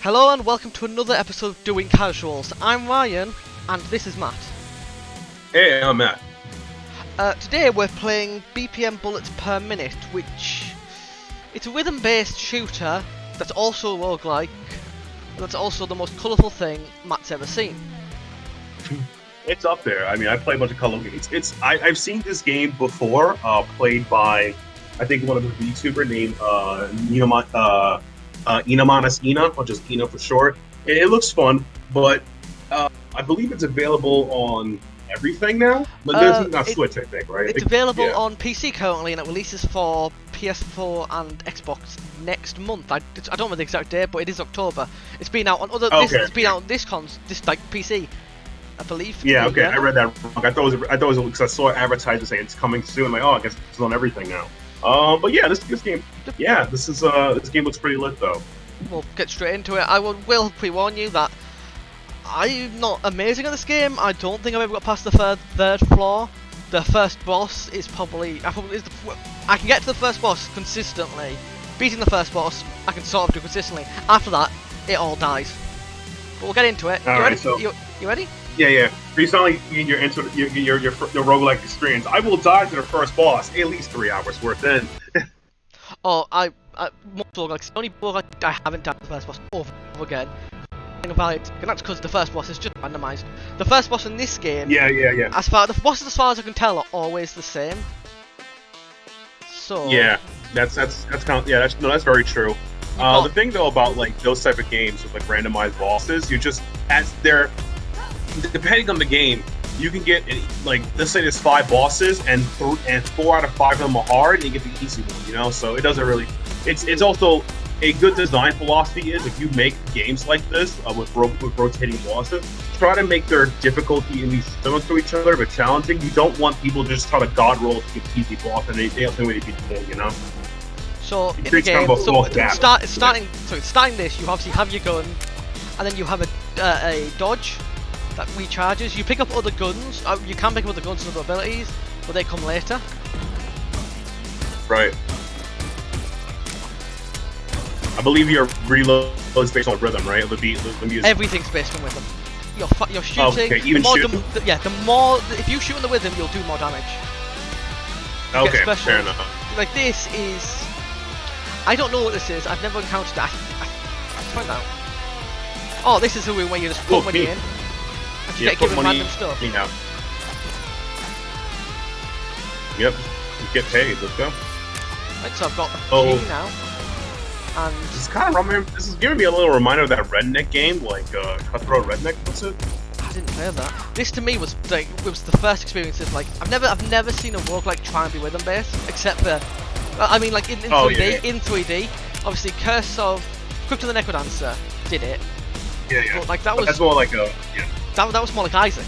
Hello and welcome to another episode of Doing Casuals. I'm Ryan and this is Matt. Hey, I'm Matt. Today we're playing BPM Bullets Per Minute, which it's a rhythm-based shooter that's also a roguelike. That's also the most colourful thing Matt's ever seen. It's up there. I mean, I play a bunch of color games. I've seen this game before, played by I think one of the YouTuber named Inamanus Ina, or just Ina for short. It looks fun, but I believe it's available on everything now. But there's not Switch, I think, right? It's available on PC currently, and it releases for PS4 and Xbox next month. I don't remember the exact date, but it is October. It's been out on other. It's been out on this PC, I believe. Yeah, okay, I read that wrong. I thought it was because I saw advertisers saying it's coming soon. Like, oh, I guess it's on everything now. But yeah, this game. Yeah, this game looks pretty lit though. We'll get straight into it. I will pre-warn you that I'm not amazing at this game. I don't think I've ever got past the third floor. The first boss is I can get to the first boss consistently. Beating the first boss, I can sort of do consistently. After that, it all dies. But we'll get into it. All right, so you ready? Yeah. You sound like you're into your roguelike experience. I will die to the first boss at least 3 hours worth in. Oh, more roguelikes. The only roguelike I haven't done the first boss over and over again. And that's because the first boss is just randomized. The first boss in this game. Yeah. The bosses, as far as I can tell, are always the same. So. Yeah, that's kind of that's very true. The thing though about like those type of games with like randomized bosses, you just depending on the game, you can get like, let's say there's 5 bosses and 4 out of 5 of them are hard, and you get the easy one, you know. So it doesn't really. It's also a good design philosophy is if you make games like this with rotating bosses, try to make their difficulty at least similar to each other but challenging. You don't want people to just try to god roll to get easy boss and they don't know way to beat the game, you know. So in the game, starting this, you obviously have your gun, and then you have a dodge that recharges. You pick up other guns. You can pick up other guns and other abilities, but they come later. Right. I believe your reload is based on rhythm, right? The music. Everything's based on rhythm. You're shooting. Okay, even shooting. If you shoot on the rhythm, you'll do more damage. Okay, fair enough. Like this is. I don't know what this is. I've never encountered that. Let's find out. Oh, this is the room where you just put money in. And you get given random stuff. Yeah. Yep. You get paid. Let's go. Right, so I've got a key now. And this is giving me a little reminder of that redneck game, like Cutthroat Redneck. What's it? I didn't play that. This to me was like the first experience of like I've never seen a roguelike try and be rhythm based except for like in 3D. In 3D, obviously Curse of Crypt of the Necrodancer did it. Yeah. But, like that's more like That was more like Isaac.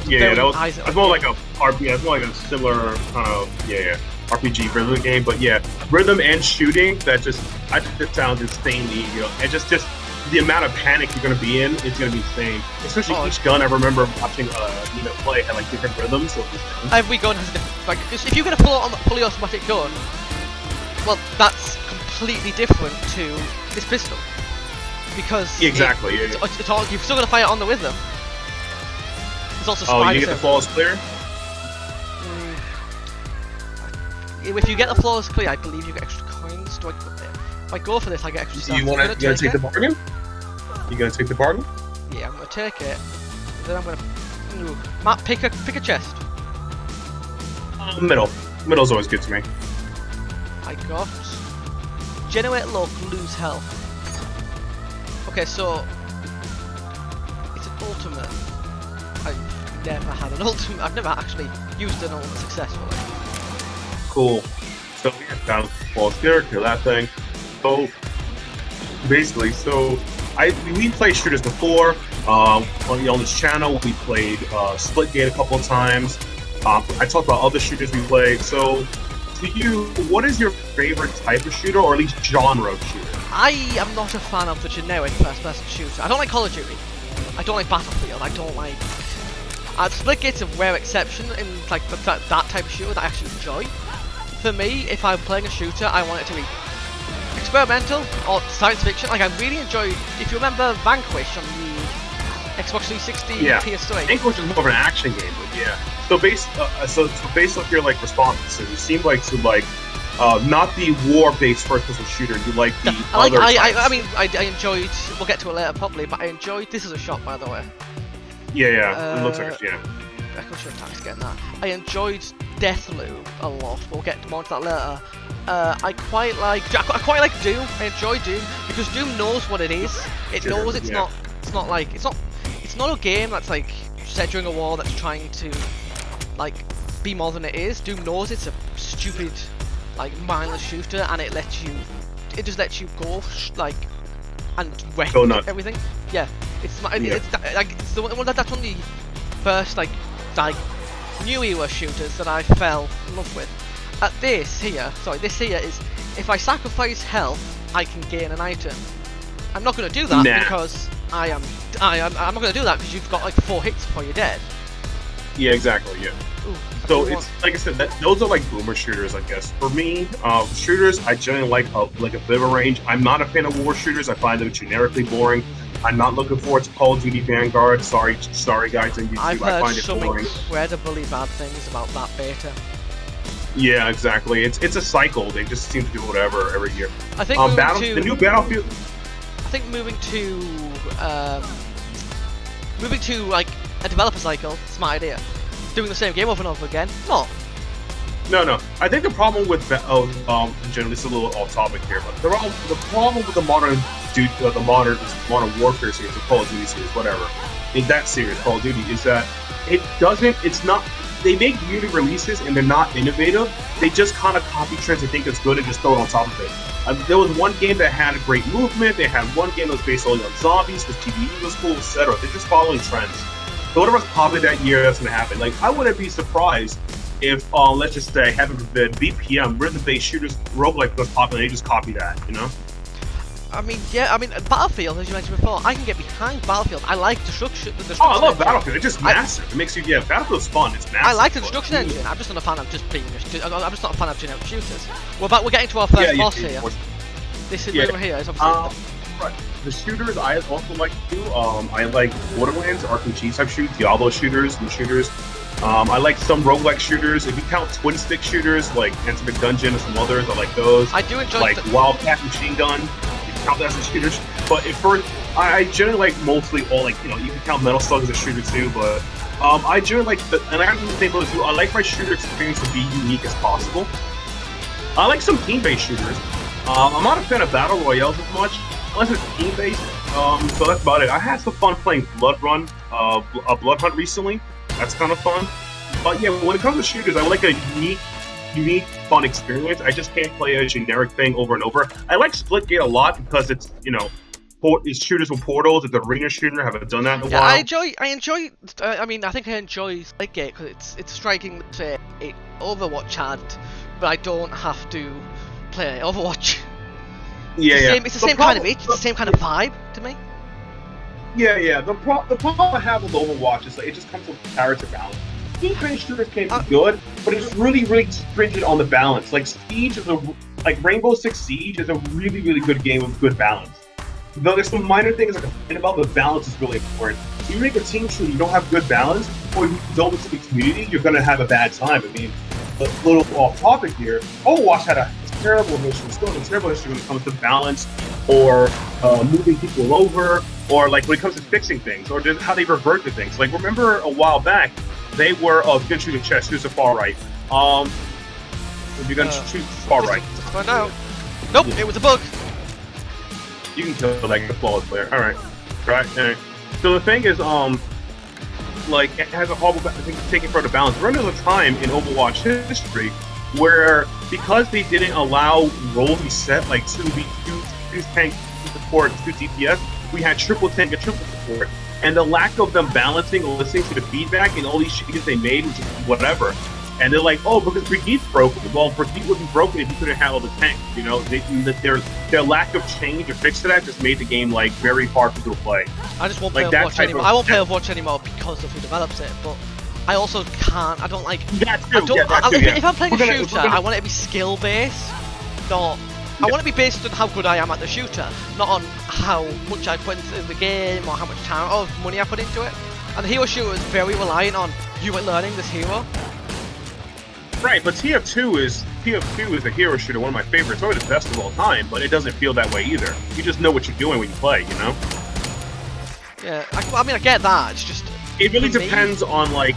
That was more like a RPG. It's more like a similar kind of RPG rhythm game, but yeah, rhythm and shooting. That just sounds insanely, you know, and just the amount of panic you're gonna be in is gonna be insane. Especially each gun. I remember watching play had like different rhythms. So every gun has a different. Like if you get a fully automatic gun, well, that's completely different to this pistol because exactly. It's all you've still got to fire on the rhythm. There's also you get the flawless clear. If you get the flawless clear, I believe you get extra coins. If I go for this, I get extra stuff. You gonna take the bargain? You gonna take the bargain? Yeah, I'm gonna take it. Then I'm gonna. Matt, pick a chest. Middle's always good to me. I got generate luck, lose health. Okay, so it's an ultimate. I've never had an ultimate. I've never actually used an ultimate successfully. Cool. So yeah, down false clear, kill that thing. So basically, we played shooters before. On this channel, we played Splitgate a couple of times. I talked about other shooters we played. So, to you, what is your favorite type of shooter, or at least genre of shooter? I am not a fan of the generic first-person shooter. I don't like Call of Duty. I don't like Battlefield. I don't like. Splitgate's a rare exception in like that type of shooter that I actually enjoy. For me, if I'm playing a shooter, I want it to be experimental or science fiction. Like I really enjoyed. If you remember Vanquish on the Xbox 360, Yeah. PS3. Vanquish is more of an action game, but yeah. So based off your like responses, it seemed like not the war-based first-person shooter. You like the other types. I enjoyed. We'll get to it later probably, but I enjoyed. This is a shot, by the way. Yeah. It looks like yeah. I could show attacks getting that. I enjoyed Deathloop a lot. We'll get more into that later. I quite like Doom. I enjoy Doom because Doom knows what it is. It knows it's not. It's not like it's not a game that's like set during a war that's trying to like be more than it is. Doom knows it's a stupid, like mindless shooter, and it just lets you go like and wreck everything. Yeah, it's the one that's one of the first like new era shooters that I fell in love with. This here is if I sacrifice health, I can gain an item. I'm not going to do that because I'm not going to do that because you've got like 4 hits before you're dead. Yeah, exactly. Yeah. Ooh, so it's like I said, those are like boomer shooters, I guess. For me, shooters I generally like a bit of a range. I'm not a fan of war shooters. I find them generically boring. I'm not looking forward to Call of Duty Vanguard. Sorry guys on YouTube. I've I heard find it some boring. incredibly bad things about that beta. Yeah, exactly. It's a cycle. They just seem to do whatever every year. I think the new Battlefield. I think moving to like a developer cycle, smart idea. Doing the same game over and over again, not. No. I think the problem with generally this is a little off topic here, but the problem with the modern warfare series, the Call of Duty series, whatever, in that series, Call of Duty, is that they make unit releases and they're not innovative. They just kind of copy trends and think it's good and just throw it on top of it. There was one game that had a great movement. They had one game that was based only on zombies because PvE was cool, etc. They're just following trends. So whatever's popular that year, that's going to happen. Like, I wouldn't be surprised if, let's just say, heaven forbid, BPM, rhythm-based shooters, roguelike was popular, they just copy that, you know? Battlefield, as you mentioned before, I can get behind Battlefield. I like the destruction engine. I love Battlefield. It's just massive. It makes you, Battlefield's fun. It's massive. I like the destruction engine. I'm just not a fan of I'm just not a fan of generic shooters. We're getting to our first boss here. This is over here. Is obviously right. The shooters I also like to do. I like Borderlands, RPG type shooters, Diablo shooters, and shooters. I like some roguelike shooters. If you count twin stick shooters like Enter Dungeon and some others, I like those. I do enjoy like Wildcat Machine Gun. Count that as shooters, but I generally like mostly all you can count Metal Slug as a shooter too, but I generally like and I have to say those too. I like my shooter experience to be unique as possible. I like some team-based shooters. I'm not a fan of battle royales as much, unless it's team-based. So that's about it. I had some fun playing Blood Hunt recently. That's kind of fun. But yeah, when it comes to shooters, I like a unique, fun experience. I just can't play a generic thing over and over. I like Splitgate a lot because it's it's shooters with portals. It's an arena shooter. I haven't done that in a while. I think I enjoy Splitgate because it's striking to say it Overwatch had, but I don't have to play Overwatch. It's the same kind of itch. It's the same kind of vibe to me. Yeah. The problem I have with Overwatch is it just comes with character balance. Team-based shooters can be good, but it's really stringent on the balance. Like Rainbow Six Siege is a really good game with good balance. Though there's some minor things I complain about, the balance is really important. If you make a team shooter, you don't have good balance, or you don't with the community, you're gonna have a bad time. I mean, a little off topic here. Overwatch had a terrible history, still has a terrible history when it comes to balance, or moving people over, or like when it comes to fixing things, or just how they revert to things. Like remember a while back. They were good shooting chess. Who's the far right? If you're gonna choose far right. Let's find out. Nope, it was a bug. You can kill like the flawless player. All right. Anyway. So the thing is, it has a horrible thing taking for the balance. We're under a time in Overwatch history where because they didn't allow roles to be set like 2 tank support, 2 DPS, we had triple tank and triple support. And the lack of them balancing or listening to the feedback and all these changes they made, which is whatever. And they're like, oh, because Brigitte's broken. Well, Brigitte wouldn't be broken if you couldn't handle the tank. Their lack of change or fix to that just made the game very hard for people to play. I just won't play Overwatch anymore. I won't play Overwatch anymore because of who develops it. But I also can't. I don't like. That too. If I'm playing a shooter, I want it to be skill based, not I want to be based on how good I am at the shooter, not on how much I put into the game or how much time or money I put into it. And the hero shooter is very reliant on you learning this hero. Right, but TF2 is a hero shooter, one of my favorites, probably the best of all time. But it doesn't feel that way either. You just know what you're doing when you play, you know. Yeah, I mean I get that. It's just it really depends on like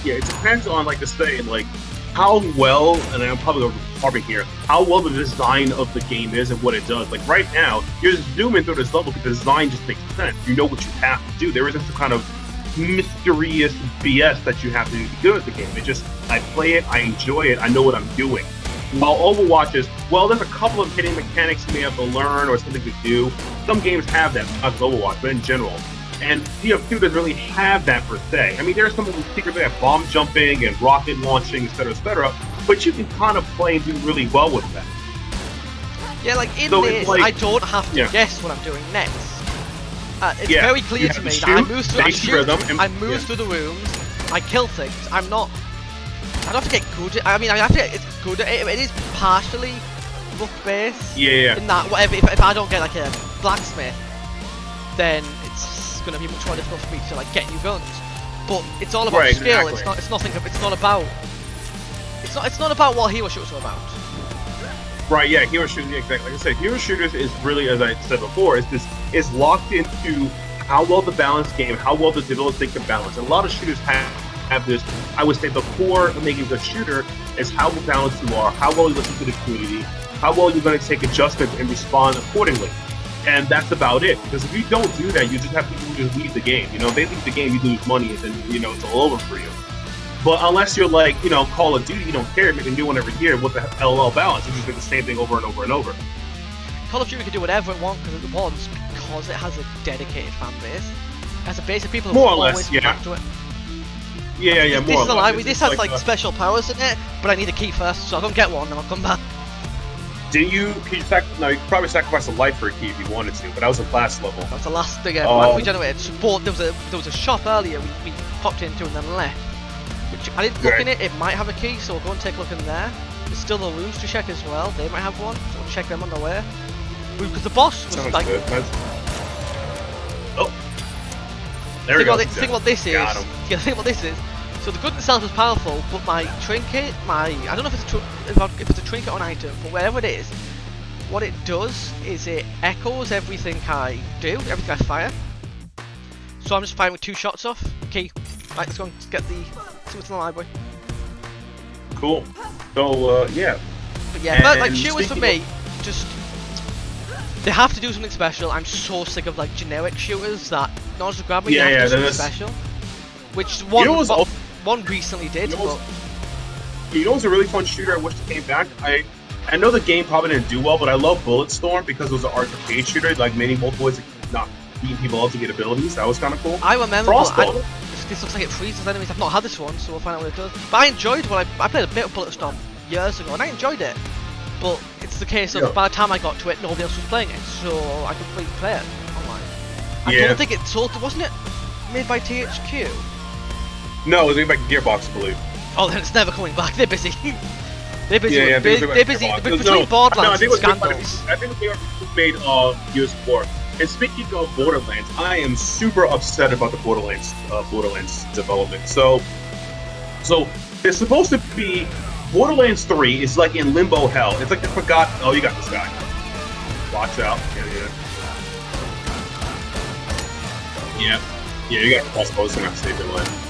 it depends on like this thing like how well, and I'm probably overharping here, how well the design of the game is and what it does. Like right now, you're just zooming through this level because the design just makes sense. You know what you have to do. There isn't some kind of mysterious BS that you have to do to be good at the game. It just, I play it, I enjoy it, I know what I'm doing. While Overwatch is, well, there's a couple of hitting mechanics you may have to learn or something to do. Some games have that, not just Overwatch, but in general. And TF2 doesn't really have that per se. I mean, there's some of the secrets like bomb jumping and rocket launching, etc., but you can kind of play and do really well with that. Yeah, like in this, like, I don't have to guess what I'm doing next. It's very clear to me that I move through the rooms, I kill things. I don't have to get good at, I mean, I have to get good at it. It is partially luck based. Yeah. In that, whatever, if I don't get like a blacksmith, then it's gonna be much more difficult for me to like get new guns. But it's all about skill. Exactly. It's not about what hero shooters are about. Right, yeah, hero shooters, exactly. Like I said, hero shooters is really, as I said before, is locked into how well the balance game, how well the developers think the balance. And a lot of shooters have this. I would say the core of making a good shooter is how balanced you are, how well you listen to the community, how well you're going to take adjustments and respond accordingly. And that's about it. Because if you don't do that, you just have people who just leave the game. You know, if they leave the game, you lose money, and then, you know, it's all over for you. But unless you're like, you know, Call of Duty, you don't care, make a new one every year with the LOL balance. You just do the same thing over and over and over. Call of Duty can do whatever it wants because it has a dedicated fan base. It has a base of people who always come back to it. Yeah, more or less. This has like special powers in it, but I need a key first, so I'll go and get one and I'll come back. You could probably sacrifice a life for a key if you wanted to, but that was the last level. That's the last thing we generated. So, there was a shop earlier we popped into and then left. Which I didn't look in it, it might have a key, so we'll go and take a look in there. There's still the rooms to check as well, they might have one, so we'll check them on the way. Because the boss was sounds like... Good. Oh! There we go. Think what this is. So the gun itself is powerful, but my trinket, I don't know if it's a trinket or an item, but whatever it is, what it does is it echoes everything I do, everything I fire. So I'm just firing with 2 shots off. Key. Right, let's go and get see what's in the library. Cool. So, yeah. But yeah, but like shooters for me, just they have to do something special. I'm so sick of like generic shooters that not just grab me, you have to do something special. Which one recently did. You know what's a really fun shooter I wish it came back? I know the game probably didn't do well, but I love Bulletstorm because it was an arcade shooter, like many multiple ways to not beating people up to get abilities. That was kind of cool. I remember. This looks like it freezes enemies. I've not had this one, so we'll find out what it does. But I enjoyed I played a bit of Bulletstorm years ago, and I enjoyed it. But it's the case of by the time I got to it, nobody else was playing it, so I could play it online. I don't think it sold. Wasn't it made by THQ? No, it was made by Gearbox, I believe. Oh, then it's never coming back. They're busy. They're busy. Yeah, they're busy. Between Borderlands and Scandals. I think they made Gears 4. And speaking of Borderlands, I am super upset about the Borderlands development. So it's supposed to be Borderlands 3 is like in limbo hell. It's like they forgot. Oh, you got this guy. Watch out. Yeah. You got to cross post and have to save your life.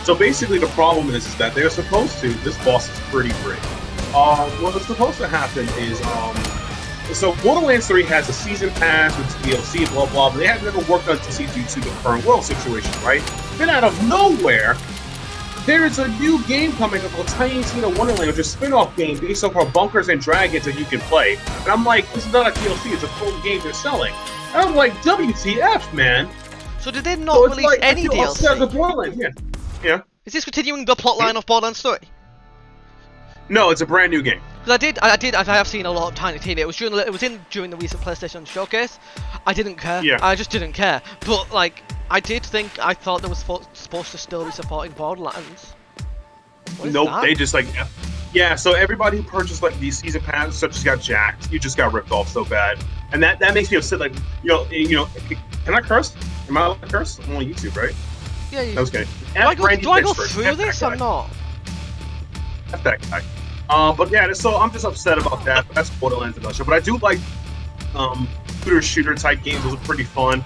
So basically, the problem is that they're supposed to. This boss is pretty great. What's supposed to happen is So Borderlands 3 has a season pass with DLC, blah blah, but they have never worked on DLC due to the current world situation, right? Then out of nowhere, there is a new game coming up called Tiny Tina Wonderland, which is a spin-off game based off of Bunkers and Dragons that you can play. And I'm like, this is not a DLC, it's a full game they're selling. And I'm like, WTF, man? So did they not release any DLC? The Borderlands, yeah. Is this continuing the plotline of Borderlands 3? No, it's a brand new game. Because I have seen a lot of Tiny Tina. It was during the recent PlayStation showcase. I didn't care. Yeah. I just didn't care. But like, I thought they was supposed to still be supporting Borderlands. Nope, they just like Yeah, so everybody who purchased like these season passes just got jacked. You just got ripped off so bad, and that makes me upset. Like, can I curse? Am I allowed to curse? I'm on YouTube, right? Yeah. That was good. Do I go through this? I'm not. That's that guy. But yeah, so I'm just upset about that. But that's Borderlands Industrial. But I do like shooter type games. Those are pretty fun.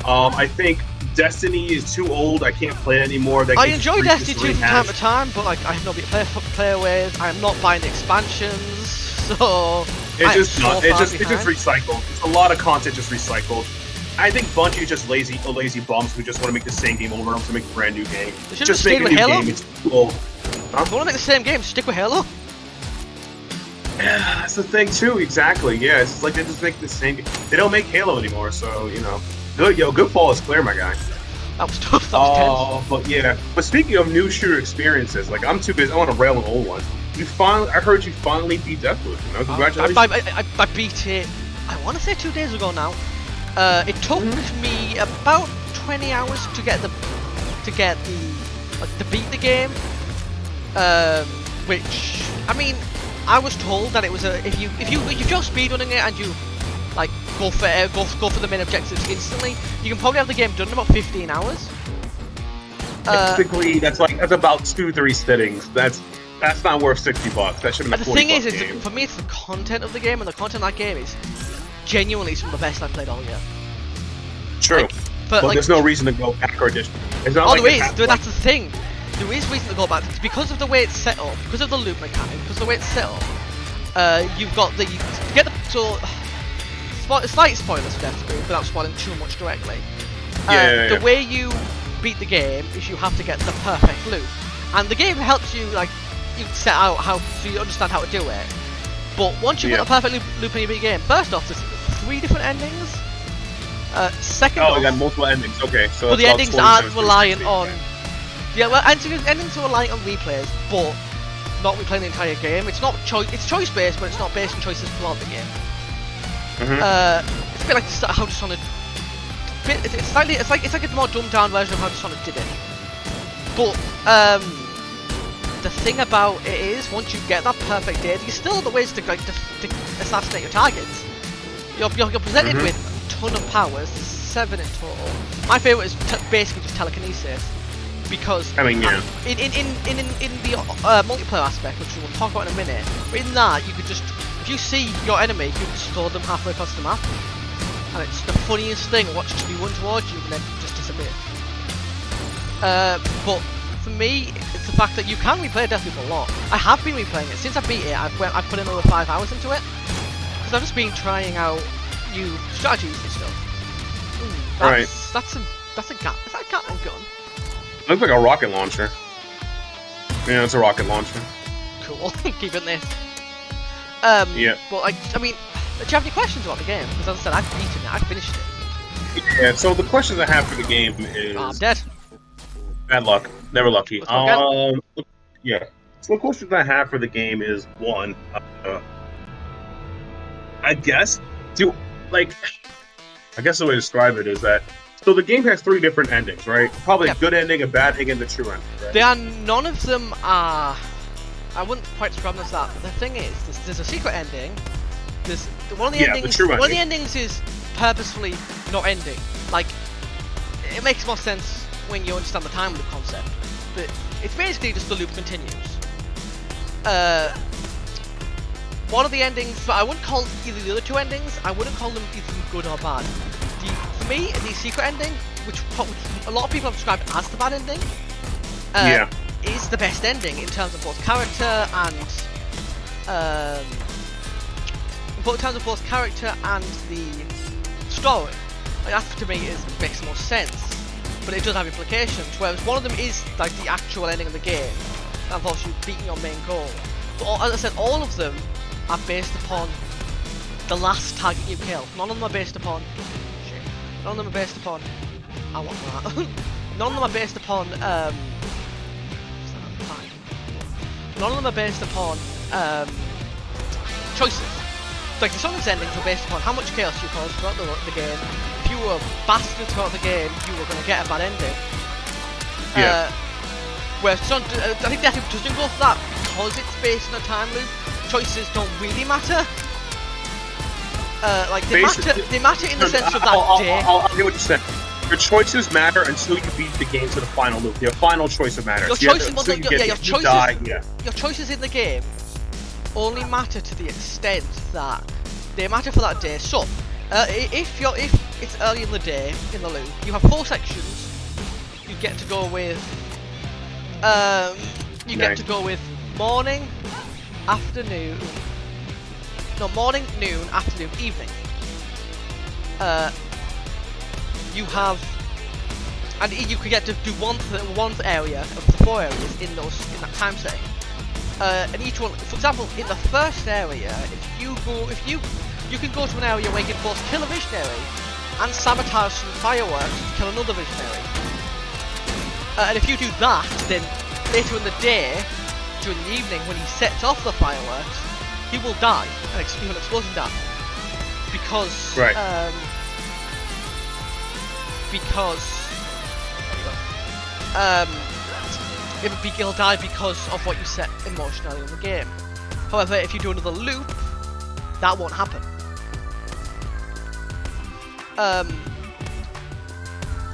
I think Destiny is too old. I can't play it anymore. I enjoy Destiny 2 from time to time, but like I have nobody to play with. I'm not buying expansions, so it's just recycled. It's a lot of content just recycled. I think Bungie is just lazy bums who just want to make the same game over and over to make a brand new game. Just make a new game. It's too old. Huh? If you want to make the same game, stick with Halo. Yeah, that's the thing too. Exactly. Yeah, it's like they just make the same. They don't make Halo anymore, so good fall is clear, my guy. That was tough. That was tense. But yeah. But speaking of new shooter experiences, like I'm too busy. I want to rail an old one. I heard you finally beat Deathloop. Congratulations. I beat it. I want to say 2 days ago now. It took me about 20 hours to beat the game. Which I mean, I was told that it was if you just speedrunning it and you like go for the main objectives instantly, you can probably have the game done in about 15 hours. Typically, that's about 2-3 sittings. That's not worth $60. That should have been $40. The thing is for me, it's the content of the game, and the content of that game is genuinely some of the best I've played all year. True, but there's no reason to go back or addition. That's the thing. There is reason to go back. It's because of the way it's set up, because of the loop mechanic, because of the way it's set up. You've got slight spoilers for Deathloop without spoiling too much directly. The way you beat the game is you have to get the perfect loop, and the game helps you you set out so you understand how to do it. But once you've got the perfect loop in your beat game, first off, there's 3 different endings. Second off, we got multiple endings. Okay, so but the endings aren't reliant on. Yeah, well, endings are reliant on replays, but not replaying the entire game. It's not it's choice based, but it's not based on choices throughout the game. It's a bit like how Dishonored. It's like a more dumbed down version of how Dishonored did it. But the thing about it is, once you get that perfect data, you still have the ways to assassinate your targets. You're presented with a ton of powers, 7 in total. My favourite is basically just telekinesis, because in the multiplayer aspect, which we'll talk about in a minute, but in that you could just, if you see your enemy, you can just throw them halfway across the map, and it's the funniest thing. Watch it be run towards you and then just disappear. But for me, it's the fact that you can replay Deathloop a lot. I have been replaying it since I beat it. I've put in over 5 hours into it because I've just been trying out new strategies and stuff. That's a gun. Is that a gun? Looks like a rocket launcher. Yeah, it's a rocket launcher. Cool. Keep it there. Yeah. But I mean, do you have any questions about the game? Because as I said, I've beaten it. I've finished it. Yeah. So the questions I have for the game is. I'm dead. Bad luck. Never lucky. Yeah. So the questions I have for the game is one. I guess the way to describe it is that. So the game has 3 different endings, right? Probably a good ending, a bad ending, and the true ending, right? None of them are. I wouldn't quite describe them as that. But the thing is, there's a secret ending. There's one of the endings. The true ending. One of the endings is purposefully not ending. Like, it makes more sense when you understand the time loop concept. But it's basically just the loop continues. One of the endings, but I wouldn't call either the other 2 endings. I wouldn't call them either good or bad. For me, the secret ending, which a lot of people have described as the bad ending, is the best ending in terms of both character and the story. Like, that to me makes more sense, but it does have implications. Whereas one of them is like the actual ending of the game that involves you beating your main goal. But as I said, all of them are based upon the last target you kill. None of them are based upon. None of them are based upon. I want that. None of them are based upon. None of them are based upon choices. Like the Sonic's endings were based upon how much chaos you caused throughout the game. If you were a bastard throughout the game, you were going to get a bad ending. Whereas I think Deathloop doesn't go for that because it's based on a time loop, choices don't really matter. Like they matter in the sense of that day. I'll hear what you said. Your choices matter until you beat the game to the final loop. Your final choice matters. Your choices, your choices in the game only matter to the extent that they matter for that day. So, if it's early in the day in the loop, you have 4 sections. You get to go with get to go with morning, afternoon. No, morning, noon, afternoon, evening. You have, and you can get to do one area of the 4 areas in that time setting. And each one, for example, in the first area, you can go to an area where you can both kill a visionary and sabotage some fireworks to kill another visionary. And if you do that, then later in the day, during the evening, when he sets off the fireworks, he will die, an explosion die, because he'll die because of what you set emotionally in the game. However, if you do another loop, that won't happen.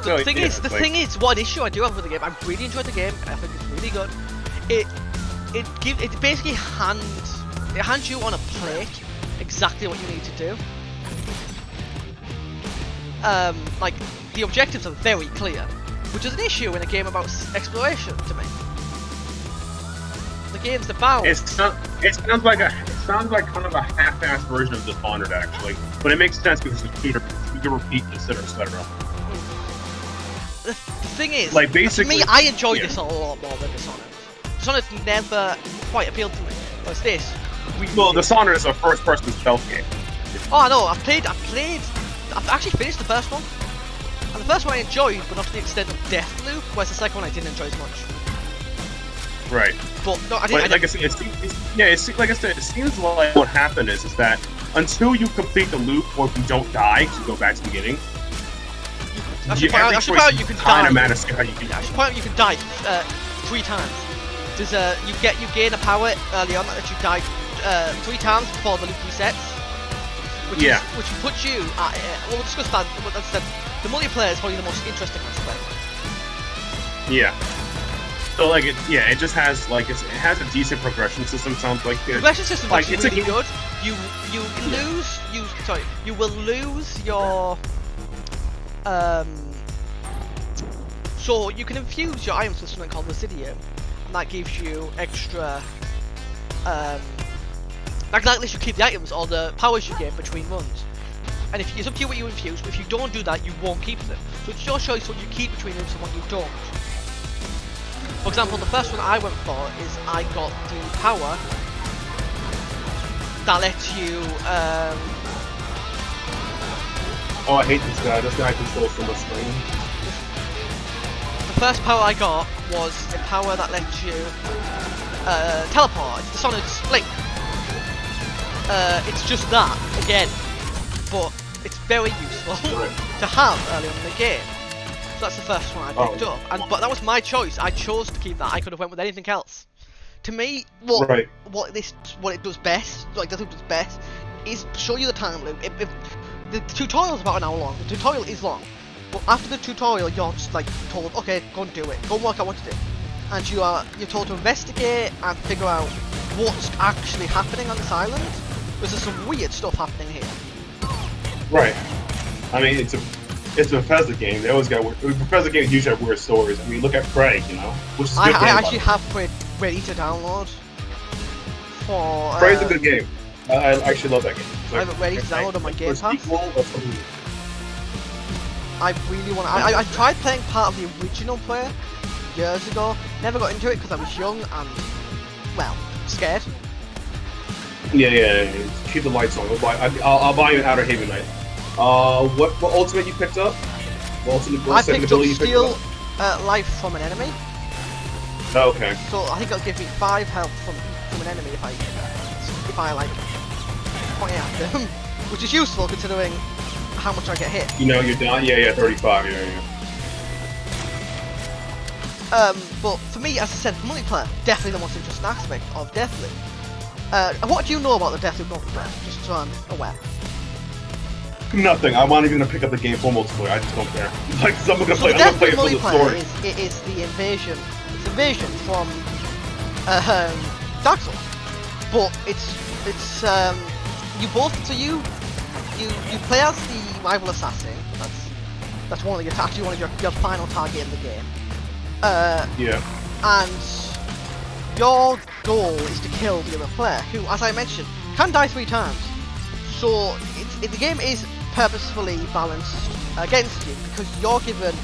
The thing is, what issue I do have with the game, I really enjoyed the game. I think it's really good. It basically hands you on a plate exactly what you need to do. Like the objectives are very clear, which is an issue in a game about exploration to me. The game's about. It sounds like kind of a half-assed version of Dishonored, actually, but it makes sense because it's you can repeat, etc., etc. The thing is, like basically, for me, I enjoy this a lot more than Dishonored. Dishonored never quite appealed to me. Whereas this, well, Dishonored is a first-person stealth game. Oh, I know. I've actually finished the first one, and the first one I enjoyed, but not to the extent of Deathloop. Whereas the second one I didn't enjoy as much. Right. But no, I didn't. Like I said, it seems like what happened is that until you complete the loop, or if you don't die, to go back to the beginning. I should point out you can die. I should point out you can die 3 times. There's you gain a power early on that you die 3 times before the loop resets. Which puts you at. We'll discuss that. As I said, the multiplayer is probably the most interesting aspect. Yeah. So like it just has like it has a decent progression system. Sounds like the progression system is actually really good. You will lose your so you can infuse your items with something called Residium, and that gives you extra like lets you keep the items or the powers you gain between runs. And it's up to you what you infuse, but if you don't do that, you won't keep them. So it's your choice what you keep between runs and what you don't. For example, the first one I went for is I got the power that lets you Oh, I hate this guy. This guy controls so much screen. The first power I got was a power that lets you teleport. It's the Sonic Blink. It's just that, again, but it's very useful to have early on in the game. So that's the first one I picked up, but that was my choice. I chose to keep that. I could have went with anything else. To me, what it does best, like Deathloop does best, is show you the time loop. The tutorial is about an hour long. The tutorial is long, but after the tutorial, you're just like told, okay, go and do it. Go and work out what to do, and you're told to investigate and figure out what's actually happening on this island. Because there's some weird stuff happening here. Right. I mean, it's a Bethesda game. They always got Bethesda games usually have weird stories. I mean, look at Prey, you know. Which is I actually have Prey ready to download. Prey's a good game. I actually love that game. I have it ready to download on my Game Pass. I really want to. I tried playing part of the original Prey years ago. Never got into it because I was young and, well, scared. Yeah. Keep the lights on. I'll buy you an Outerhaven night. What ultimate you picked up? I picked up Steal Life from an enemy. Oh, okay. So I think it'll give me 5 health from an enemy if I like point at them, which is useful considering how much I get hit. You know, you're down. Yeah, 35. Yeah. But for me, as I said, multiplayer definitely the most interesting aspect of Deathloop. What do you know about the Deathloop multiplayer? Just so I'm aware. Nothing. I'm not even gonna pick up the game for multiplayer. I just don't care. Like, I'm gonna So play. the I'm gonna play it Deathloop for the story. multiplayer is the invasion. It's invasion from Dark Souls, but it's you both. So you play as the rival assassin. That's one of your actually one of your final target in the game. Yeah. And your goal is to kill the other player, who, as I mentioned, can die 3 times. So the game is purposefully balanced against you because you're given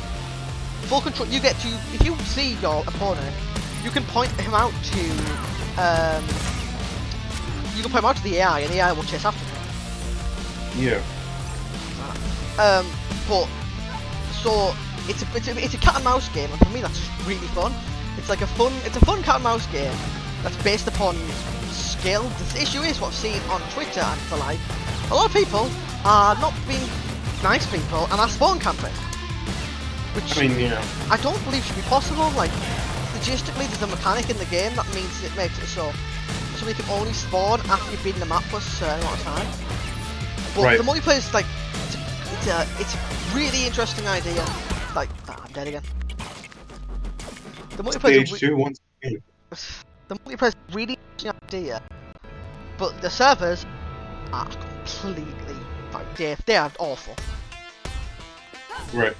full control. You get to, if you see your opponent, you can point him out to the AI, and the AI will chase after him. Yeah. But so it's a cat and mouse game, and for me that's just really fun. It's a fun cat and mouse game that's based upon skill. The issue is what I've seen on Twitter and for like a lot of people are not being nice people and are spawn camping, which I mean, yeah. I don't believe should be possible. Like logistically, there's a mechanic in the game that means it makes it so you can only spawn after you've been in the map for a certain amount of time. But Right. the multiplayer is like it's a really interesting idea. Like I'm dead again. The multiplayer Stage 2 once again. the multiplayer is a really interesting idea, but the servers are completely like they are awful. Right.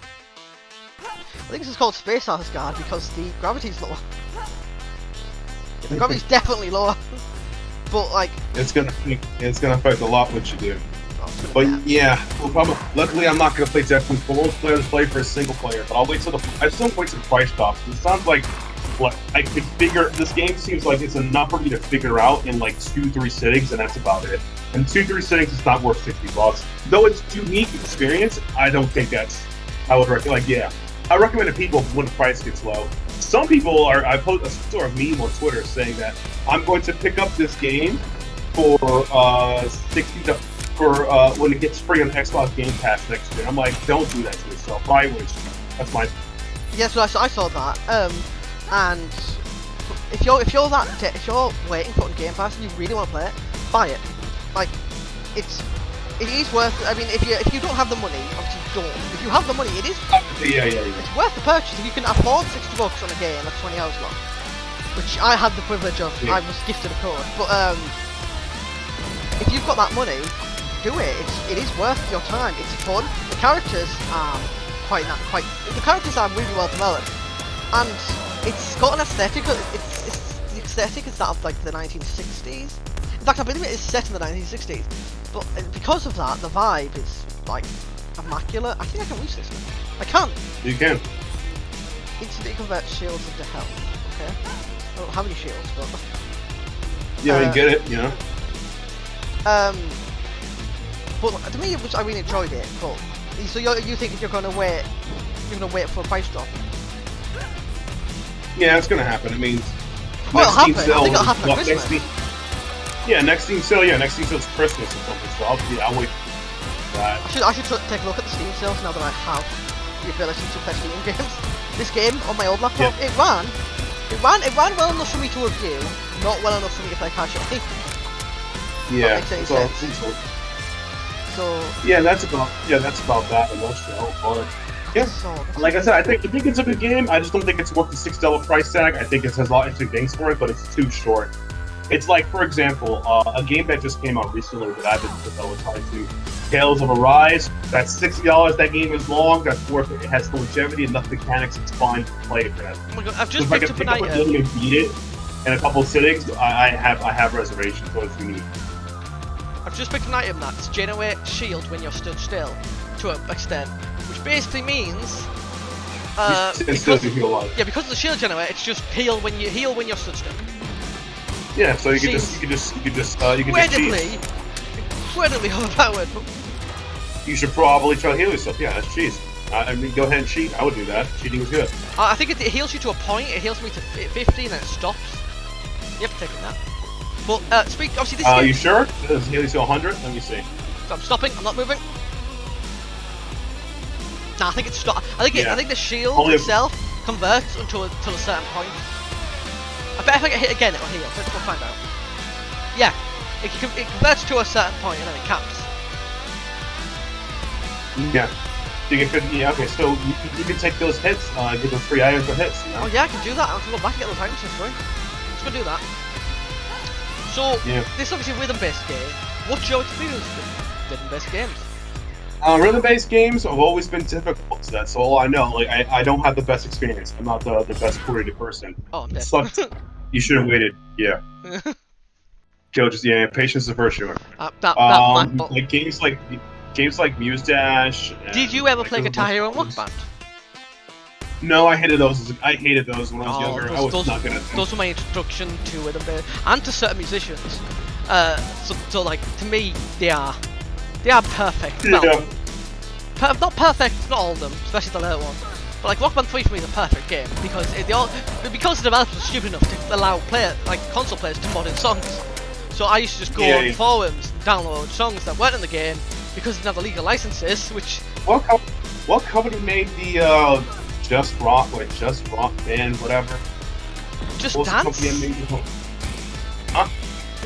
I think this is called Space Asgard because the gravity's lower. The gravity's definitely lower. But like It's gonna affect a lot what you do. But yeah, well, luckily I'm not gonna play Deathloop for multiplayer. Play for a single player, but I'll wait till I still wait till the price drops. It sounds like what I could figure. This game seems like it's enough for me to figure out in like 2-3 sittings, and that's about it. And 2-3 sittings is not worth $60. Though it's a unique experience, I don't think that's. I would recommend. Like, yeah, I recommend it to people when the price gets low. Some people are. I post a sort of meme on Twitter saying that I'm going to pick up this game for $60 for when it gets free on Xbox Game Pass next year. I'm like, don't do that to yourself. Buy it. That's my. yeah, so I saw that. And if you're waiting for it on Game Pass and you really want to play it, buy it. Like it is worth. I mean, if you don't have the money, obviously you don't. If you have the money, it is. Yeah. It's worth the purchase if you can afford $60 on a game that's 20 hours long, which I had the privilege of. Yeah. I was gifted a code, but if you've got that money, do it. It is worth your time. It's fun. The characters are the characters are really well developed, and it's got an aesthetic. It's the aesthetic is that of like the 1960s. In fact, I believe it is set in the 1960s. But because of that, the vibe is like immaculate. I think I can reach this now. I can. You can. Instantly convert shields into health. Okay. I don't have any shields, but Yeah, you get it. You know. But to me, I really enjoyed it. But so you think you're gonna wait for a price drop? Yeah, it's gonna happen. I mean, Well, next Steam I sale. think it'll happen at Next Christmas. Steam, yeah, next Steam sale. Yeah, next Steam sale's Christmas or something. So I'll wait for that. I should take a look at the Steam sales now that I have the ability to play Steam games. This game on my old laptop, it ran well enough for me to review, not well enough for me to play casually. Yeah. That makes any so, sense. So yeah, that's about that in a nutshell. But yeah, like I said, I think it's a good game. I just don't think it's worth the $6 price tag. I think it has a lot of interesting things for it, but it's too short. It's like, for example, a game that just came out recently that I've been tied to, Tales of Arise. That's $60. That game is long. That's worth it. It has longevity and enough mechanics. It's fine to play it for that. oh my god, I've just If I picked can up pick an up a item. game and beat it in a couple of sittings, I have reservations, so it's unique. I've just picked an item that's generate shield when you're stood still, to an extent, which basically means Because you heal a lot. yeah, because of the shield generator, it's just heal when you're stood still. Yeah, so you could just cheat. Incredibly overpowered. But You should probably try to heal yourself. Yeah, that's cheese. I mean, go ahead and cheat. I would do that. Cheating is good. I think it heals you to a point. It heals me to 50 and then it stops. Yep, taking that. But obviously this game, You sure? Does it heal you to 100? Let me see. so I'm stopping. I'm not moving. Nah, I think it's stop. I think the shield Only if- itself converts until a certain point. I bet if I get hit again, it'll heal. Let's go find out. Yeah, it converts to a certain point and then it caps. Yeah. So you can, yeah, okay, so you can take those hits, give them free items for hits. You know? Oh yeah, I can do that. I can go back and get those items for free. Let's go do that. So, this is obviously a rhythm-based game. What's your experience with rhythm-based games? Rhythm-based games have always been difficult, so that's all I know. Like, I don't have the best experience. I'm not the best coordinated person. Oh, I'm dead. You should have waited, yeah. Joe, just, patience is the first shooter. Like games like Muse Dash. Did you ever play Guitar Hero and Rock Band? No, I hated those. I hated those when I was younger. I was not good at them. Those were my introduction to rhythm and to certain musicians. So like to me, they are perfect. Well, not perfect, not all of them, especially the later ones. But like Rock Band 3 for me is a perfect game because because the developers were stupid enough to allow console players to mod in songs. So I used to just go on forums and download songs that weren't in the game because they didn't have the legal licenses. Which what company made the Just Rock band, whatever? Just what Dance? Was the Huh?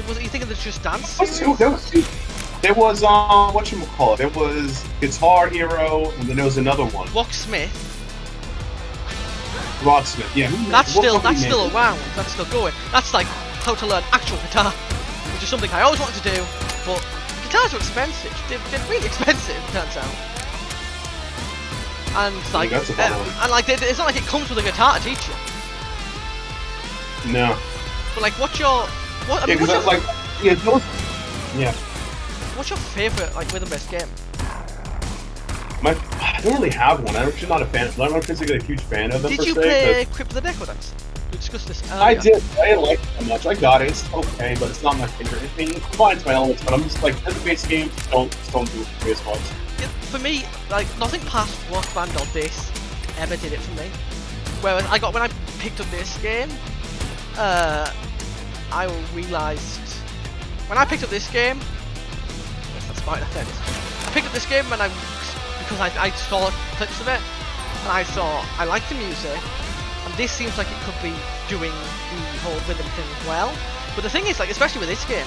Was it you thinking of Just Dance? There was whatchamacallit? There was Guitar Hero, and then there was another one. Rocksmith, yeah. That's still around. That's still going. That's like how to learn actual guitar, which is something I always wanted to do, but guitars are expensive. They're really expensive, it turns out. And like, it's not like it comes with a guitar to teach you. No. But like, what's your favorite like rhythm-based game? I don't really have one. I'm actually not a fan. I'm not particularly a huge fan of them. Did you play Crypt of the Necrodancer? We discussed this earlier. I did. I didn't like it that much. I got it. It's okay, but it's not my favorite. I mean, it combines my elements, but I'm just like rhythm-based games don't do it for me as much. For me, like nothing past Rock Band or this ever did it for me. Whereas when I picked up this game, I realised when I picked up this game. I picked up this game because I saw clips of it and I thought I liked the music and this seems like it could be doing the whole rhythm thing well. But the thing is, like especially with this game,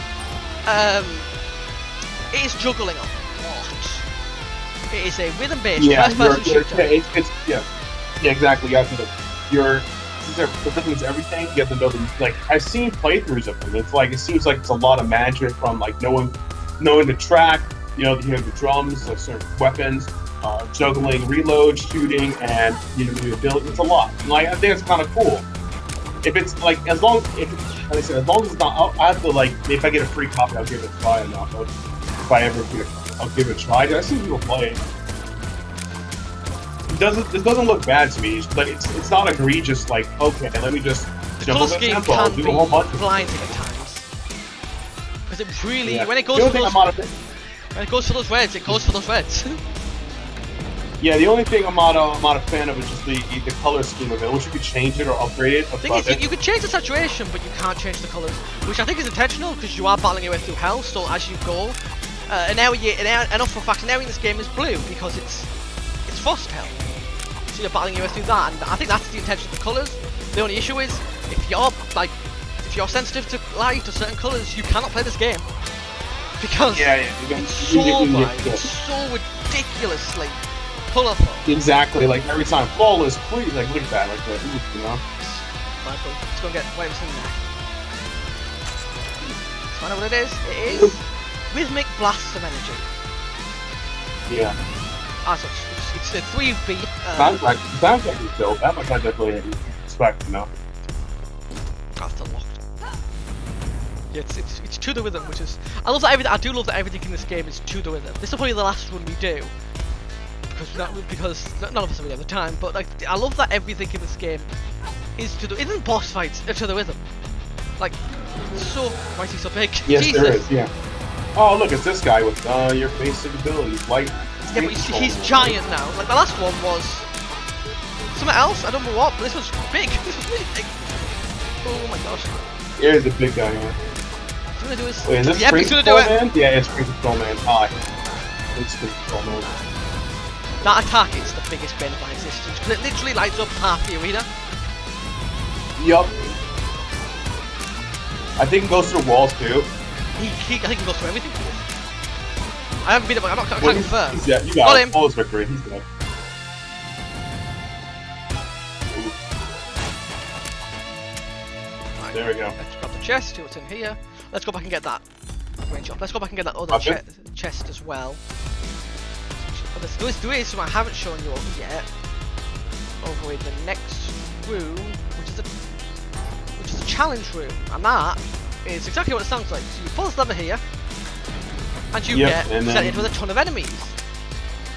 it is juggling a lot. It is a rhythm-based first-person shooter. Yeah, exactly. You have to the rhythm is everything. You have to know them. Like I've seen playthroughs of them. It's like it seems like it's a lot of magic from like knowing the track. You hear the drums, like certain weapons, juggling, reload, shooting, and the ability. It's a lot. Like I think it's kind of cool. If it's like as long as it's not, I have to like if I get a free copy, I'll give it a try. If I ever get it, I'll give it a try. I see people play it. It doesn't look bad to me, but it's not egregious. Like okay, let me just jump on the tempo, I'll do a whole bunch of blinding at times because it really when it goes for those reds, it goes for those reds. Yeah, the only thing I'm not a fan of is just the color scheme of it. I wish you could change it or upgrade it. The thing is, you could change the saturation, but you can't change the colors, which I think is intentional because you are battling your way through hell. So as you go, enough for a fact, an area in this game is blue because it's frost hell. So you're battling your way through that, and I think that's the intention of the colors. The only issue is if you're sensitive to light or certain colors, you cannot play this game because it's so bright, it's so ridiculously colorful. Exactly, like every time flawless, please, like look at that, like that, Michael, let's go and get whatever's in there. Let's find out what it is. It is rhythmic blasts of energy. Yeah. So it's a 3 beat. Sounds like it's dope. That much I definitely expect, That's still locked. Yeah, it's to the rhythm, which is I do love that everything in this game is to the rhythm. This is probably the last one we do. Because none of us really have the time, but like I love that everything in this game is isn't boss fights to the rhythm. Like why is he so big? Yes, Jesus. there is. Yeah. Oh look, it's this guy with your basic abilities, light. Yeah, but he's giant now. Like the last one was something else. I don't know what, but this was big. This was really big. Oh my gosh. Yeah, he's a big guy. Yeah. What's he gonna do is? Wait, is this he's gonna do it. Man? Yeah, it's Spring Control Man. Hi. It's Spring Control Man. That attack is the biggest bane of my existence because it literally lights up half the arena. Yup. I think it goes through walls too. I think he goes through everything. I haven't been. I'm not. I can't confirm. He's dead. You got him. Almost victory. He's dead. Right. There we go. Let's grab the chest. See what's in here. Let's go back and get that range up. Let's go back and get that other chest as well. But there is something I haven't shown you over yet. Over in the next room, which is a challenge room, and that is exactly what it sounds like. So you pull this lever here, and you get sent into with a ton of enemies,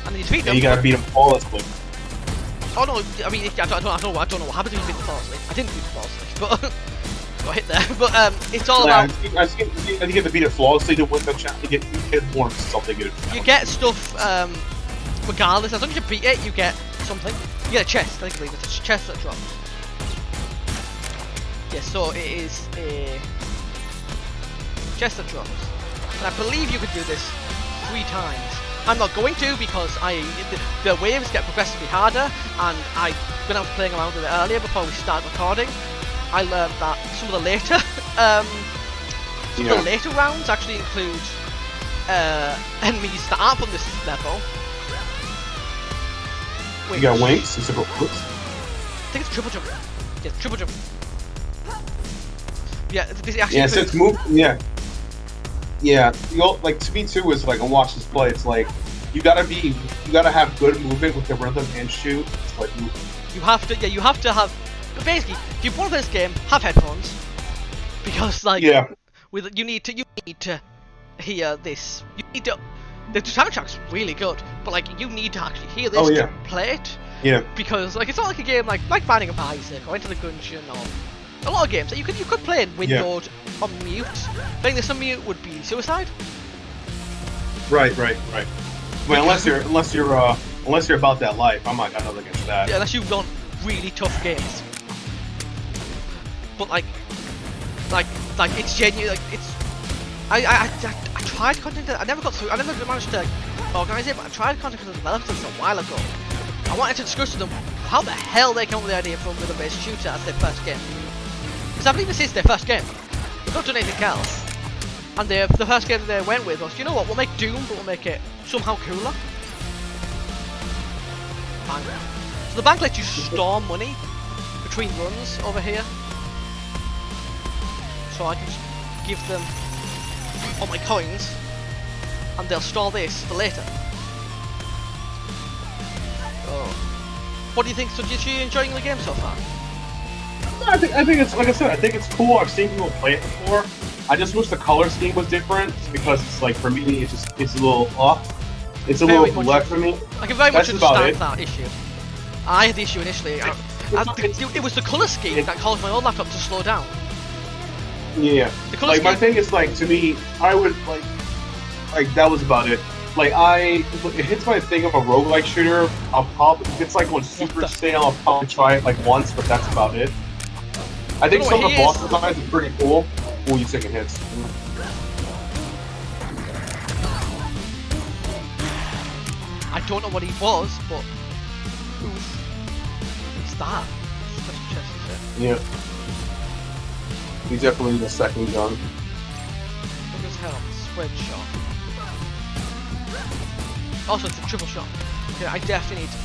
and then you defeat them. You gotta beat them flawlessly. Oh no! I mean, I don't know what happens if you beat them flawlessly. I didn't beat them flawlessly, but got hit there. But it's all about. I think you have to beat it flawlessly to win the challenge. You get more something good. You get stuff regardless. As long as you beat it, you get something. You get a chest. I think it's a chest that drops. Yeah, so it is a chest that drops. And I believe you could do this 3 times. I'm not going to because the waves get progressively harder, and when I was playing around with it earlier before we started recording, I learned that some of the later the later rounds actually include enemies that aren't from this level. You got wings? It's a I think it's triple jump. Yeah, triple jump. Yeah, this actually. Yeah, so it's move. Yeah. Yeah, like to me too is like, and watch this play. It's like you gotta have good movement with the rhythm and shoot. It's like you have to. Yeah, you have to have. Basically, if you want to play this game, have headphones because like you need to hear this. You need to. The soundtrack's really good, but like you need to actually hear this to play it. Yeah. Because like it's not like a game like Binding of Isaac or Enter the Gungeon or a lot of games that you could play in windowed on mute. Playing this on mute would be suicide. Right. Well, unless you're about that life, I'm not gonna against that. Yeah, unless you've done really tough games. But like it's genuine. Like it's. I tried contacting. I never got through. I never managed to organize it, but I tried contacting the developers a while ago. I wanted to discuss with them how the hell they came up with the idea for a rhythm-based shooter as their first game. Because I believe this is their first game. They've not done anything else. And the first game they went with was, you know what? We'll make Doom, but we'll make it somehow cooler. Bank. So the bank lets you store money between runs over here. So I can just give them all my coins, and they'll store this for later. Oh. What do you think? So, are you enjoying the game so far? I think it's, like I said, I think it's cool. I've seen people play it before. I just wish the color scheme was different because it's like, for me, it's a little off. It's a little left for me. I can very much understand that issue. I had the issue initially. It was the color scheme that caused my old laptop to slow down. Yeah. Like, my thing is, like, to me, I would, like, that was about it. Like, it hits my thing of a roguelike shooter. I'll probably, if it's like one super stale, I'll probably try it, like, once, but that's about it. I think some of the boss designs are pretty cool. Oh, you taking hits. I don't know what he was, but oof. What's that? Just a chest, is it? Yeah. He's definitely the second gun. Look at his head on squid shot. Also, it's a triple shot. Okay, I definitely need to...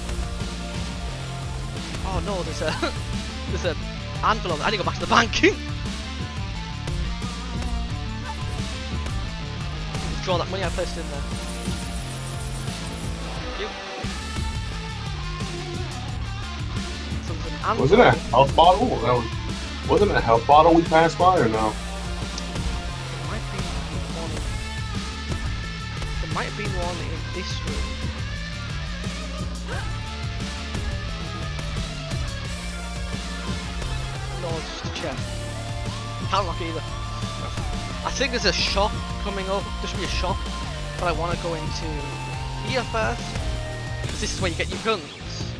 Oh no, there's a anvil on there. I need to go back to the bank. Withdraw that money I placed in there. Thank you. Was it a health bottle? Wasn't it a health bottle we passed by, or no? There might be one in this room. No, it's just a chest. Can't lock it either. I think there's a shop coming up. There should be a shop, but I want to go into here first, because this is where you get your guns.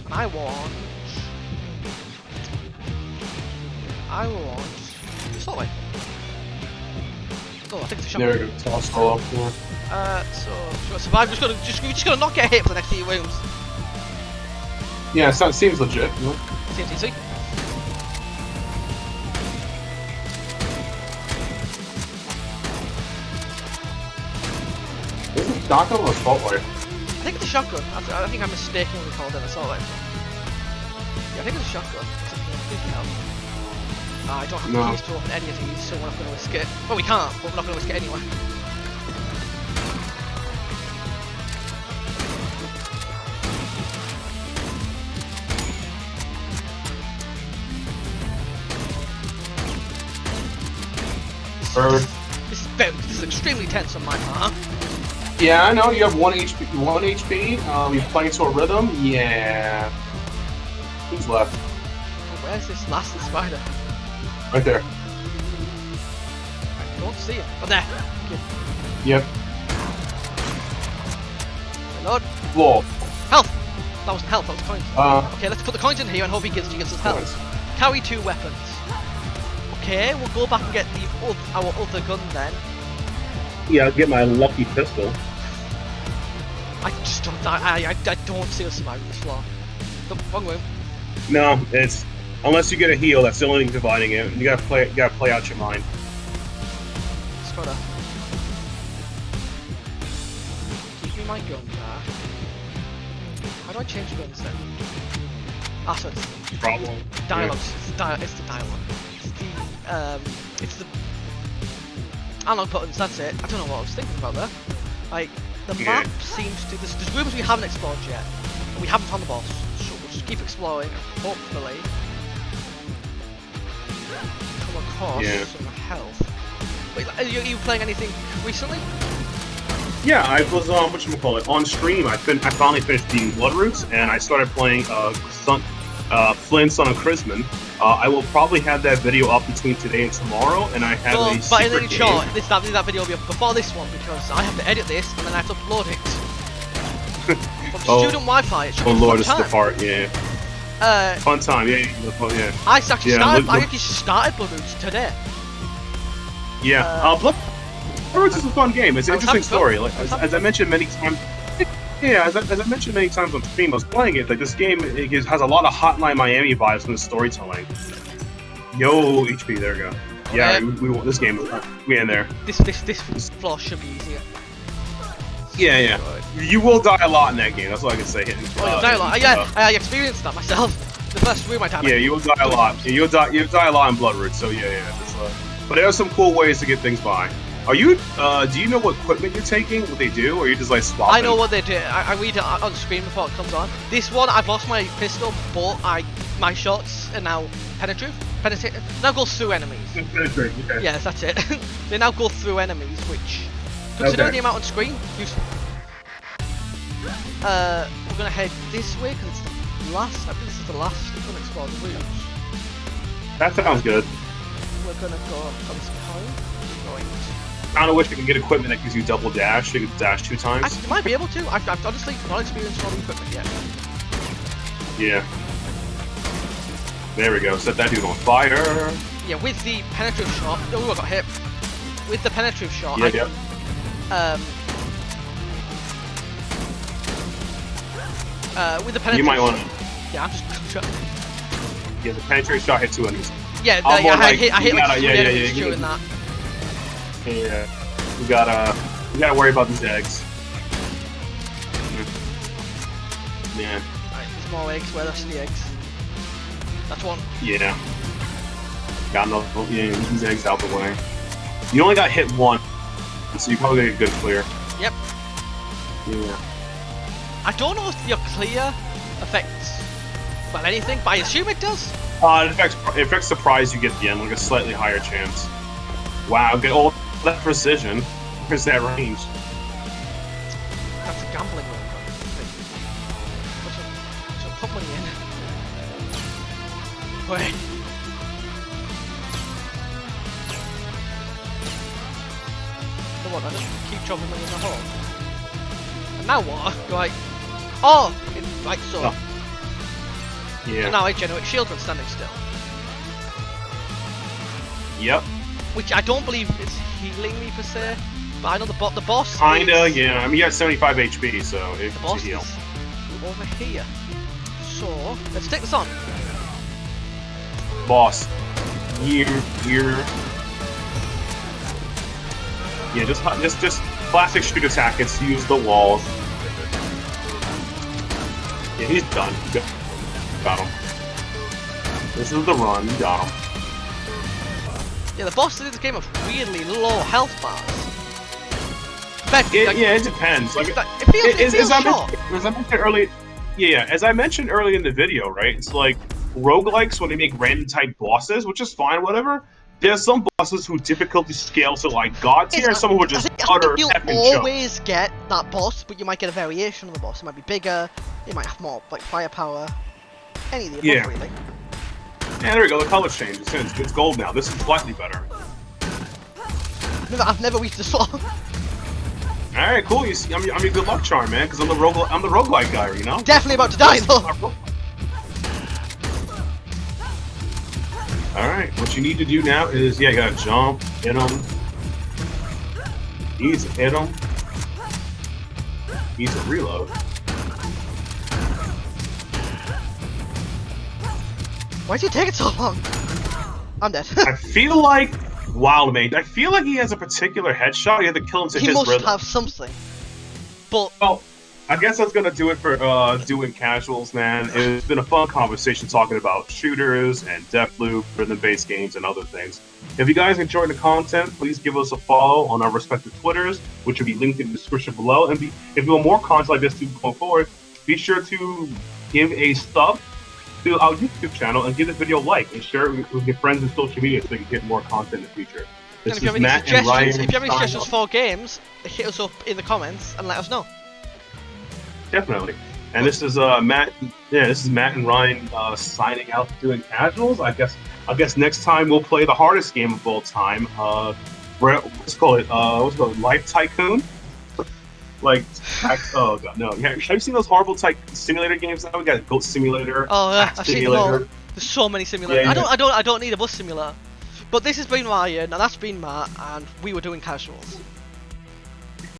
And I want this way. Oh, I think it's a shop. There we go. Toss all up. So survive. Just gotta not get hit for the next few rooms. Yeah, it seems legit. You know? Seems easy. Is it shotgun or assault rifle? I think it's a shotgun. I think I mistakenly called it an assault rifle. Yeah, I think it's a shotgun. Please help. I don't have the keys to open any of these, so we're not going to risk it. Well, we can't, but we're not going to risk it anyway. This is extremely tense on my part. Yeah, I know. You have 1 HP. 1 HP. You're playing to a rhythm. Yeah. Who's left? Oh, where's this last spider? Right there. I don't see it. Oh, there. Okay. Yep. Reload. Whoa. Health. That wasn't health. That was coins. Okay, let's put the coins in here and hope he gives us health. Coins. Carry 2 weapons. Okay, we'll go back and get our other gun then. Yeah, I'll get my lucky pistol. I just don't. I don't see us surviving this floor. The wrong room. No, it's unless you get a heal. That's the only thing dividing it. You gotta play out your mind. Just gotta give me my gun back. How do I change guns then? Ah, so it's Problem. dialogue. Yeah. It's the dialogue. It's the analog buttons. That's it. I don't know what I was thinking about there. Like the map seems to. There's rooms we haven't explored yet, and we haven't found the boss. So we'll just keep exploring. Hopefully, come across some health. Wait, are you playing anything recently? Yeah, I was whatchamacallit, on stream. I finally finished beating Bloodroots, and I started playing Flynn, Son of Chrisman. I will probably have that video up between today and tomorrow, and I have a but secret in game. short, that video will be up before this one because I have to edit this and then I have to upload it. From student Wi-Fi, it should be a Lord, fun this is the time. part, fun time, I actually started Bloodroots today. Bloodroots is a fun game. It's an interesting story. Like as I mentioned many times. Yeah, as I mentioned many times on stream, I was playing it. Like this game, has a lot of Hotline Miami vibes from the storytelling. Yo, HP, there we go. Yeah, we want this game. We in there. This floor should be easier. Yeah. You will die a lot in that game. That's all I can say. You'll die a lot. I experienced that myself. The first room I died. Yeah, you will die a lot. You'll die a lot in Bloodroots. So yeah. But there are some cool ways to get things by. Are you? Do you know what equipment you're taking? What they do, or are you just like swapping? I know what they do. I read it on the screen before it comes on. This one, I've lost my pistol, but my shots are now penetrative. Now goes through enemies. Penetrative. Okay. Yes, that's it. They now go through enemies, which, considering the amount on screen, useful. We're gonna head this way because it's the last. I think this is the last unexplored route. That sounds good. We're gonna go on this point. I kind of wish I could get equipment that gives you double dash. You could dash 2 times. I might be able to. I've honestly not experienced all the equipment yet. Yeah. There we go. Set that dude on fire. Yeah, with the penetrative shot. Oh, I got hit. With the penetrative shot, Yeah. With the penetrative. You might want to. Yeah, I'm just. Yeah, the penetrative shot hit 2 enemies. Yeah, I hit like 2 enemies during that. Yeah, we gotta worry about these eggs. Yeah. Right, there's more eggs. Where are the eggs? That's one. Yeah. Got no. Yeah, these eggs out the way. You only got hit 1, so you probably get a good clear. Yep. Yeah. I don't know if your clear affects anything, but I assume it does. It affects surprise you get at the end, like a slightly higher chance. Wow, get all that precision. Where's that range? That's a gambling room. So put money in. Wait. So what? I just keep dropping money in the hole. And now what? Like, right. So. Oh. Yeah. So now I generate shield when standing still. Yep. Which I don't believe is healing me per se, but I know the boss. Kinda, yeah. I mean, you have 75 HP, so The it's a boss heal. is over here. So let's take this on. Boss. Here. Yeah, just classic shooter tactics. Use the walls. Yeah, he's done. Got him. This is the run. Got him. Yeah, the bosses in this game have weirdly low health bars. Yeah, it depends. Like, it feels short. As I mentioned earlier, as I mentioned earlier in the video, right? It's like roguelikes when they make random type bosses, which is fine, whatever. There's some bosses who difficulty scale to like god tier, and some who are just utter you'll effing always get that boss, but you might get a variation of the boss. It might be bigger, it might have more like firepower. Any of the above, really. Yeah, there we go. The color changes. It's gold now. This is slightly better. I've never reached this far. All right, cool. You see, I'm your good luck charm, man, because I'm the roguelite guy, you know. Definitely about to die though. All right, what you need to do now is, you gotta jump, hit him. Easy, hit him. Easy reload. Why'd you take it so long? I'm dead. I feel like, wow, mate. I feel like he has a particular headshot. You have to kill him to his rhythm. He must have something. But well, I guess that's gonna do it for doing casuals, man. It's been a fun conversation talking about shooters and Deathloop, rhythm-based games, and other things. If you guys enjoyed the content, please give us a follow on our respective Twitters, which will be linked in the description below. And if you want more content like this to go forward, be sure to give a sub to our YouTube channel and give this video a like and share it with your friends on social media so you can get more content in the future. This is Matt and Ryan. If you have any suggestions for games, hit us up in the comments and let us know. Definitely. And this is Matt. Yeah, this is Matt and Ryan signing out doing casuals. I guess next time we'll play the hardest game of all time. What's it called? Life Tycoon. Like, oh god, no! Have you seen those horrible type simulator games now? We got Goat Simulator. Oh yeah, I've seen them all. There's so many simulators. Yeah. I don't need a bus simulator. But this has been Ryan, and that's been Matt, and we were doing casuals.